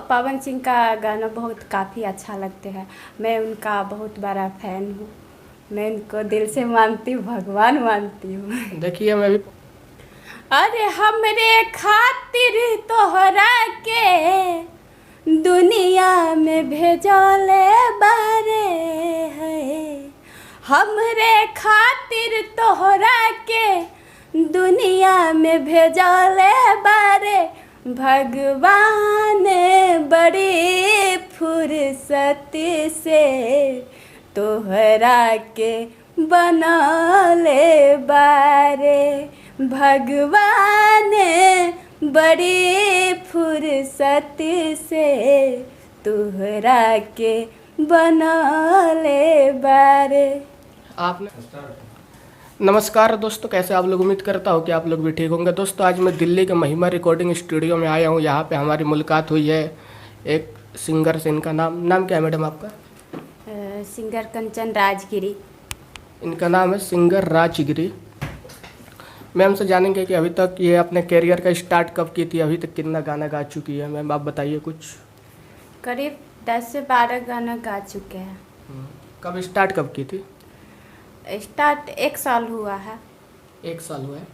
पवन सिंह का गाना बहुत काफ़ी अच्छा लगता है। मैं उनका बहुत बड़ा फ़ैन हूँ। मैं उनको दिल से मानती हूँ, भगवान मानती हूँ। देखिए मैं भी। अरे हमरे खातिर तोहरा के दुनिया में भेजले बारे है। हमरे खातिर तोहरा के दुनिया में भेजले बारे भगवान बड़ी फुर्सत से तोहरा के बनले बारे भगवान बड़ी फुर्सत से तोहरा के बनले बारे। आपने नमस्कार दोस्तों, कैसे आप लोग? उम्मीद करता हूँ कि आप लोग भी ठीक होंगे। दोस्तों आज मैं दिल्ली के महिमा रिकॉर्डिंग स्टूडियो में आया हूँ। यहाँ पे हमारी मुलाकात हुई है एक सिंगर से। इनका नाम क्या है मैडम आपका? सिंगर कंचन राजगिरी। इनका नाम है सिंगर राजगिरी। मैम से जानेंगे कि अभी तक ये अपने कैरियर का स्टार्ट कब की थी, अभी तक कितना गाना गा चुकी है। मैम आप बताइए कुछ। करीब 10 से 12 गाना गा चुके हैं। कब स्टार्ट कब की थी? स्टार्ट 1 साल हुआ है। 1 साल हुआ है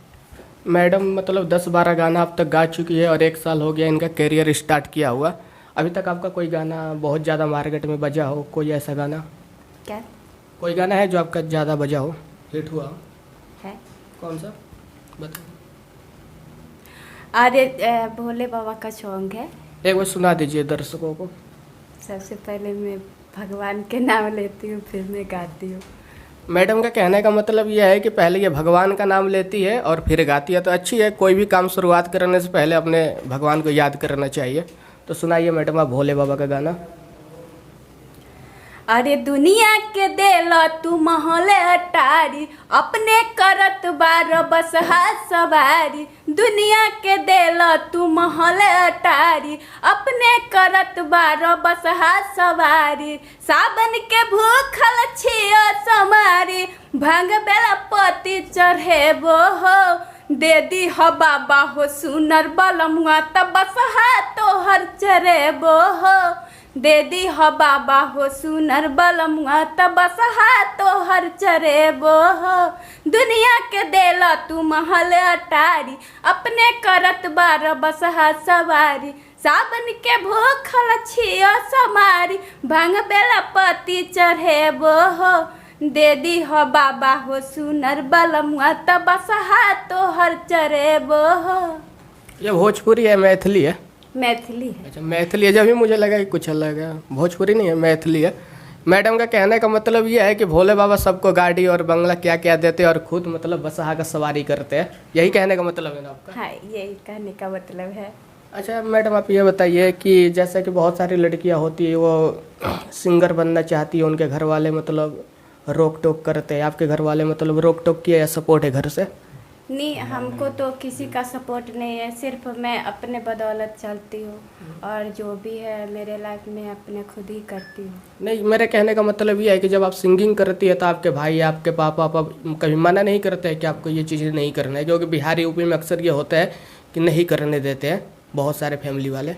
मैडम, मतलब 10-12 गाना अब तक गा चुकी है और 1 साल हो गया इनका कैरियर स्टार्ट किया हुआ। अभी तक आपका कोई गाना बहुत ज़्यादा मार्केट में बजा हो? कोई ऐसा गाना? क्या कोई गाना है जो आपका ज़्यादा बजा हो, हिट हुआ हो? है? कौन सा बताओ। अरे भोले बाबा का सॉन्ग है। एक बार सुना दीजिए दर्शकों को। सबसे पहले मैं भगवान के नाम लेती हूँ, फिर मैं गाती हूँ। मैडम का कहने का मतलब यह है कि पहले ये भगवान का नाम लेती है और फिर गाती है। तो अच्छी है, कोई भी काम शुरुआत करने से पहले अपने भगवान को याद करना चाहिए। तो सुनाइए मैडम आप भोले बाबा का गाना। अरे दुनिया के देला तू महल अटारी, अपने करत बार बसहा सवारी। दुनिया के देला तू महल अटारी, अपने करत बार बसहा सवारी। सावन के भूखल छियो समारी, भांग बेला पति चढ़ेबो हो। दे दी हो बाबा हो सुनर बलमुआ तब बसहा तोहर चरेबो हो। दे दी हो बाबा हो सुनर बलमुआ तब बसहा तोहर चरेबो हो। दुनिया के देला तू महल अटारी, अपने करत बार बसहा सवारी। सावन के भूखल छियो समारी, भांग बेला पति चढ़ेबो हो। दे दी हो बाबा हो सुनर बलमुआ तब बसहा तोहर चरेबो हो। ये भोजपुरी है मैथिली है? मैथिली है। अच्छा मैथिली है, जब भी मुझे लगा कि कुछ अलग है। भोजपुरी नहीं है, मैथिली है। मैडम का कहने का मतलब ये है कि भोले बाबा सबको गाड़ी और बंगला क्या क्या देते हैं और खुद मतलब बसहा का सवारी करते हैं। यही कहने का मतलब है ना आपका? हाँ, यही कहने का मतलब है। अच्छा मैडम आप ये बताइए कि जैसे कि बहुत सारी लड़कियां होती है वो सिंगर बनना चाहती है, उनके घर वाले मतलब रोक टोक करते हैं। आपके घर वाले मतलब रोक टोक किया या सपोर्ट है घर से? नहीं, हमको तो किसी का सपोर्ट नहीं है। सिर्फ मैं अपने बदौलत चलती हूँ और जो भी है मेरे लाइफ में अपने खुद ही करती हूँ। नहीं, मेरे कहने का मतलब ये है कि जब आप सिंगिंग करती है तो आपके भाई आपके पापा कभी मना नहीं करते हैं कि आपको ये चीज़ें नहीं करना है? क्योंकि बिहार यूपी में अक्सर ये होता है कि नहीं करने देते हैं बहुत सारे फैमिली वाले।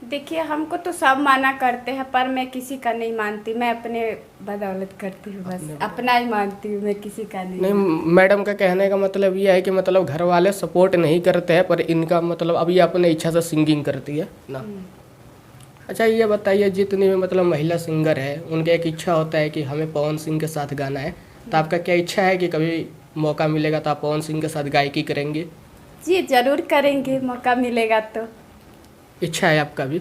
देखिए हमको तो सब माना करते हैं पर मैं किसी का नहीं मानती। मैं अपने बदौलत करती हूँ, बस अपना ही मानती हूँ, मैं किसी का नहीं। मैडम का कहने का मतलब ये है कि मतलब घर वाले सपोर्ट नहीं करते हैं पर इनका मतलब अब ये अपने इच्छा से सिंगिंग करती है ना। अच्छा ये बताइए, जितनी भी मतलब महिला सिंगर है उनका एक इच्छा होता है कि हमें पवन सिंह के साथ गाना है। तो आपका क्या इच्छा है कि कभी मौका मिलेगा तो आप पवन सिंह के साथ गायकी करेंगे? जी जरूर करेंगे, मौका मिलेगा तो। इच्छा है आपका भी?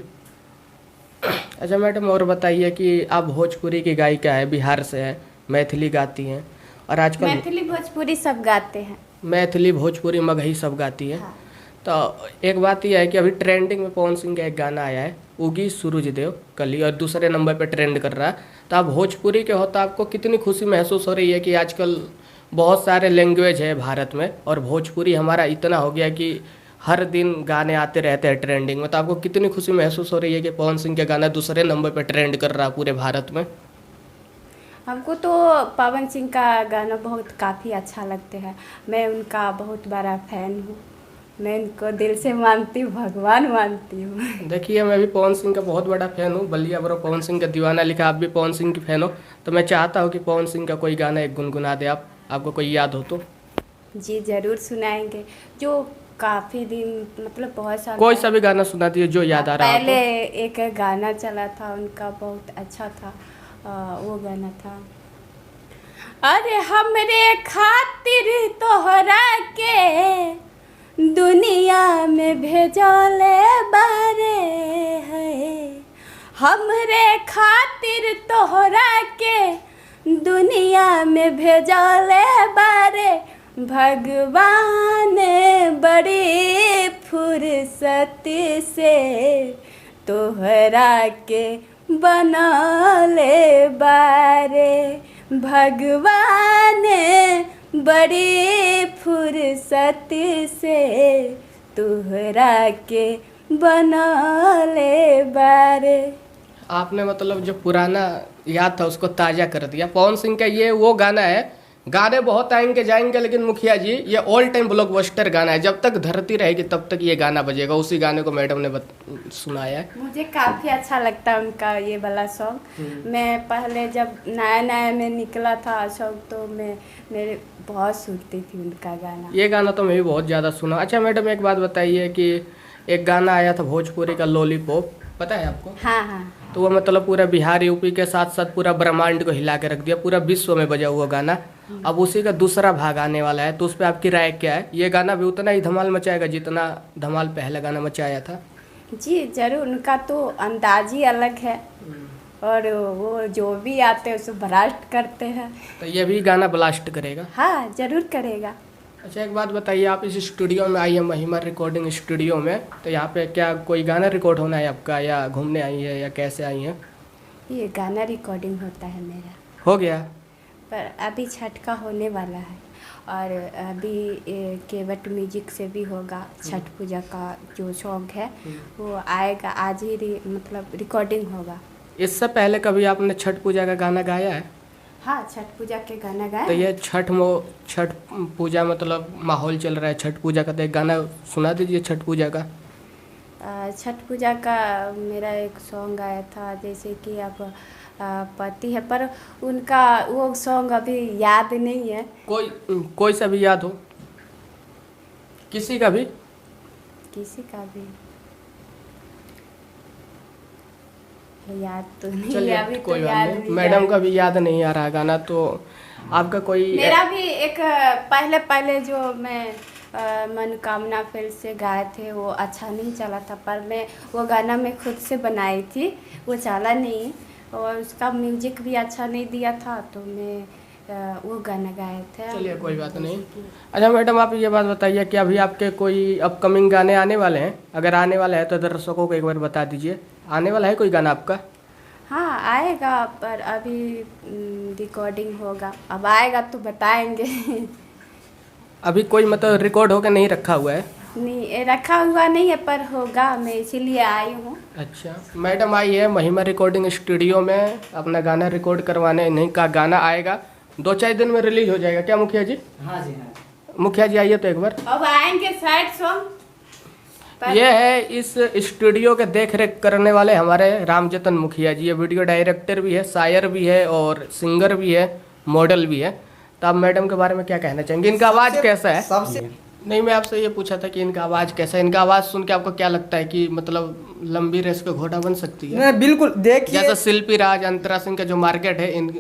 अच्छा मैडम और बताइए कि आप भोजपुरी की गायिका है, बिहार से है, मैथिली गाती हैं और आजकल मैथिली भोजपुरी सब गाते हैं। मैथिली भोजपुरी मगही सब गाती है। हाँ। तो एक बात यह है कि अभी ट्रेंडिंग में पवन सिंह का एक गाना आया है उगी सूरज देव कली और दूसरे नंबर पे ट्रेंड कर रहा है। तो आप भोजपुरी के हो तो आपको कितनी खुशी महसूस हो रही है कि आजकल बहुत सारे लैंग्वेज है भारत में और भोजपुरी हमारा इतना हो गया कि हर दिन गाने आते रहते हैं ट्रेंडिंग में? तो आपको कितनी खुशी महसूस हो रही है कि पवन सिंह का गाना दूसरे नंबर पे ट्रेंड कर रहा है पूरे भारत में? हमको तो पवन सिंह का गाना बहुत काफ़ी अच्छा लगता है। मैं उनका बहुत बड़ा फ़ैन हूँ। मैं इनको दिल से मानती हूँ, भगवान मानती हूँ। देखिए मैं भी पवन सिंह का बहुत बड़ा फ़ैन हूँ। बलिया ब्रो पवन सिंह का दीवाना लिखा, आप भी पवन सिंह की फ़ैन हो, तो मैं चाहता हूँ कि पवन सिंह का कोई गाना एक गुनगुना दे आप, आपको कोई याद हो तो। जी ज़रूर सुनाएंगे। जो काफ़ी दिन मतलब बहुत साल कोई सा भी गाना सुना दिए जो याद आ रहा है पहले आपको। एक गाना चला था उनका, बहुत अच्छा था। वो गाना था, अरे हमरे खातिर तोहरा के दुनिया में भेजले बारे है, हमरे खातिर तोहरा के दुनिया में भेजले बारे, भगवान बड़ी फुर्सत से तोहरा के बनले बारे, भगवान बड़ी फुर्सत से तोहरा के बनले बारे। आपने मतलब जो पुराना याद था उसको ताज़ा कर दिया। पवन सिंह का ये वो गाना है, गाने बहुत आएंगे जाएंगे, लेकिन मुखिया जी ये ऑल टाइम ब्लॉकबस्टर गाना है। जब तक धरती रहेगी तब तक ये गाना बजेगा। उसी गाने को मैडम ने सुनाया है। मुझे काफ़ी अच्छा लगता है उनका ये वाला सॉन्ग। मैं पहले जब नया नया में निकला था सॉन्ग तो मैं मेरे बहुत सुनती थी उनका गाना। ये गाना तो मैं भी बहुत ज़्यादा सुना। अच्छा मैडम एक बात बताइए कि एक गाना आया था भोजपुरी का लॉलीपॉप, पता है आपको? हाँ हाँ। तो वो मतलब पूरा बिहार यूपी के साथ साथ पूरा ब्रह्मांड को हिला के रख दिया, पूरा विश्व में बजा हुआ गाना। अब उसी का दूसरा भाग आने वाला है, तो उस पर आपकी राय क्या है? ये गाना भी उतना ही धमाल मचाएगा जितना धमाल पहला गाना मचाया था? जी जरूर, उनका तो अंदाज ही अलग है और वो जो भी आते हैं उसे ब्लास्ट करते हैं। तो ये भी गाना ब्लास्ट करेगा? हाँ जरूर करेगा। अच्छा एक बात बताइए, आप इस स्टूडियो में आई है, महिमा रिकॉर्डिंग स्टूडियो में, तो यहाँ पे क्या कोई गाना रिकॉर्ड होना है आपका, या घूमने आई है, या कैसे आई हैं? ये गाना रिकॉर्डिंग होता है मेरा, हो गया? पर अभी छठ का होने वाला है और अभी केवट म्यूजिक से भी होगा। छठ पूजा का जो सॉन्ग है वो आएगा, आज ही मतलब रिकॉर्डिंग होगा। इससे पहले कभी आपने छठ पूजा का गाना गाया है? हाँ छठ पूजा के गाना गाए। तो ये छठ पूजा मतलब माहौल चल रहा है छठ पूजा का, तो एक गाना सुना दीजिए छठ पूजा का। छठ पूजा का मेरा एक सॉन्ग आया था, जैसे कि अब पति है, पर उनका वो सॉन्ग अभी याद नहीं है। कोई सा भी याद हो, किसी का भी? किसी का भी याद तो नहीं है चलिए अभी, कोई तो बात याद नहीं, नहीं मैडम आएगा। का भी याद नहीं आ रहा गाना। तो आपका कोई मेरा भी एक पहले पहले जो मैं मनोकामना फिल्म से गाए थे वो अच्छा नहीं चला था, पर मैं वो गाना मैं खुद से बनाई थी, वो चला नहीं और उसका म्यूजिक भी अच्छा नहीं दिया था, तो मैं वो गाना गाए थे। चलिए कोई बात नहीं। अच्छा मैडम आप ये बात बताइए कि अभी आपके कोई अपकमिंग गाने आने वाले हैं? अगर आने वाले हैं तो दर्शकों को एक बार बता दीजिए, आने वाला है कोई गाना आपका? हाँ आएगा, पर अभी रिकॉर्डिंग होगा, अब आएगा तो बताएंगे। अभी कोई मतलब रिकॉर्ड होकर नहीं रखा हुआ है? नहीं रखा हुआ नहीं है, पर होगा, मैं इसीलिए आई हूँ। अच्छा मैडम आई है महिमा रिकॉर्डिंग स्टूडियो में अपना गाना रिकॉर्ड करवाने, इन्हीं का गाना आएगा 2-4 दिन में रिलीज हो जाएगा क्या मुखिया जी? हाँ जी हाँ। मुखिया जी आइए तो एक बार। अब आएंगे साइड सॉन्ग। ये है इस स्टूडियो के देख रेख करने वाले हमारे रामजतन मुखिया जी। ये वीडियो डायरेक्टर भी है, शायर भी है और सिंगर भी है, मॉडल भी है। तो आप मैडम के बारे में क्या कहना चाहेंगे? इनका आवाज़ कैसा है? सबसे नहीं मैं आपसे ये पूछा था कि इनका आवाज़ कैसा है, इनका आवाज़ सुन के आपको क्या लगता है कि मतलब लंबी रेस पे घोड़ा बन सकती है? नहीं, बिल्कुल देखिए, जैसा शिल्पी राज, अंतरा सिंह का जो मार्केट है, इन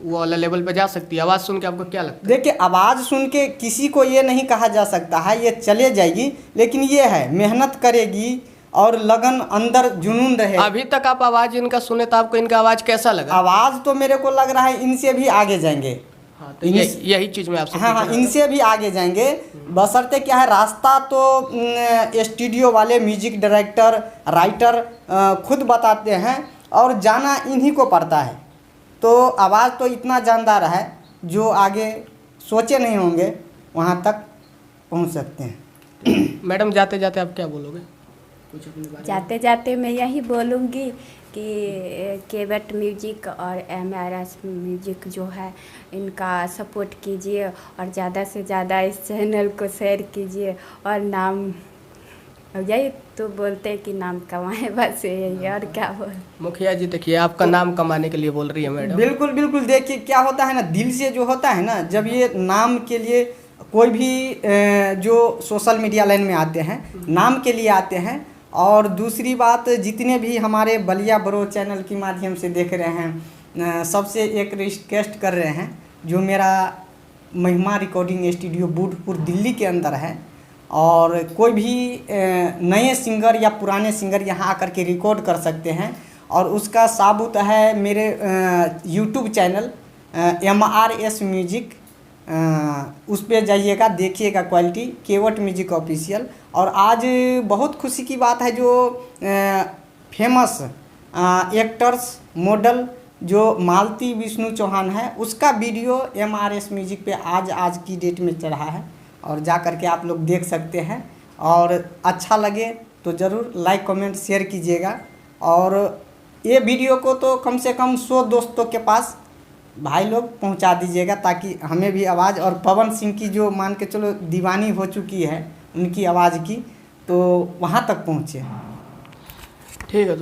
वो वाला लेवल पे जा सकती है। आवाज़ सुन के आपको क्या लगता है? देखिए आवाज़ सुन के किसी को ये नहीं कहा जा सकता है ये चले जाएगी, लेकिन ये है मेहनत करेगी और लगन अंदर जुनून रहे। अभी तक आप आवाज़ इनका सुने तो आपको इनका आवाज़ कैसा लगा? आवाज़ तो मेरे को लग रहा है इनसे भी आगे जाएंगे। हाँ तो यही चीज़ मैं आपसे हाँ हाँ, पूछ रहा था। इनसे भी आगे जाएंगे, बशर्ते क्या है, रास्ता तो स्टूडियो वाले म्यूजिक डायरेक्टर राइटर खुद बताते हैं और जाना इन्हीं को पड़ता है। तो आवाज़ तो इतना जानदार है जो आगे सोचे नहीं होंगे वहाँ तक पहुँच सकते हैं। मैडम जाते जाते आप क्या बोलोगे कुछ अपने बारे में? जाते जाते मैं यही बोलूँगी कि केवट म्यूजिक और MRS म्यूजिक जो है इनका सपोर्ट कीजिए और ज़्यादा से ज़्यादा इस चैनल को शेयर कीजिए और नाम और यही तो बोलते हैं कि नाम कमाए, बस यही है, और क्या बोल। मुखिया जी देखिए आपका नाम कमाने के लिए बोल रही है मैडम। बिल्कुल बिल्कुल, देखिए क्या होता है ना, दिल से जो होता है ना, जब ये नाम के लिए कोई भी जो सोशल मीडिया लाइन में आते हैं, नाम के लिए आते हैं। और दूसरी बात, जितने भी हमारे बलिया ब्रो चैनल के माध्यम से देख रहे हैं, सबसे एक रिक्वेस्ट कर रहे हैं, जो मेरा महिमा रिकॉर्डिंग स्टूडियो बूटपुर दिल्ली के अंदर है, और कोई भी नए सिंगर या पुराने सिंगर यहाँ आकर के रिकॉर्ड कर सकते हैं। और उसका साबुत है मेरे यूट्यूब चैनल MRS म्यूजिक, उस पर जाइएगा, देखिएगा क्वालिटी, केवट म्यूजिक ऑफिशियल। और आज बहुत खुशी की बात है, जो फेमस एक्टर्स मॉडल जो मालती विष्णु चौहान है, उसका वीडियो MRS म्यूजिक पे आज की डेट में चढ़ा है, और जा कर के आप लोग देख सकते हैं। और अच्छा लगे तो ज़रूर लाइक कमेंट शेयर कीजिएगा। और ये वीडियो को तो कम से कम 100 दोस्तों के पास भाई लोग पहुंचा दीजिएगा, ताकि हमें भी आवाज़, और पवन सिंह की जो मान के चलो दीवानी हो चुकी है उनकी आवाज़ की, तो वहाँ तक पहुँचे। ठीक है दोस्तों।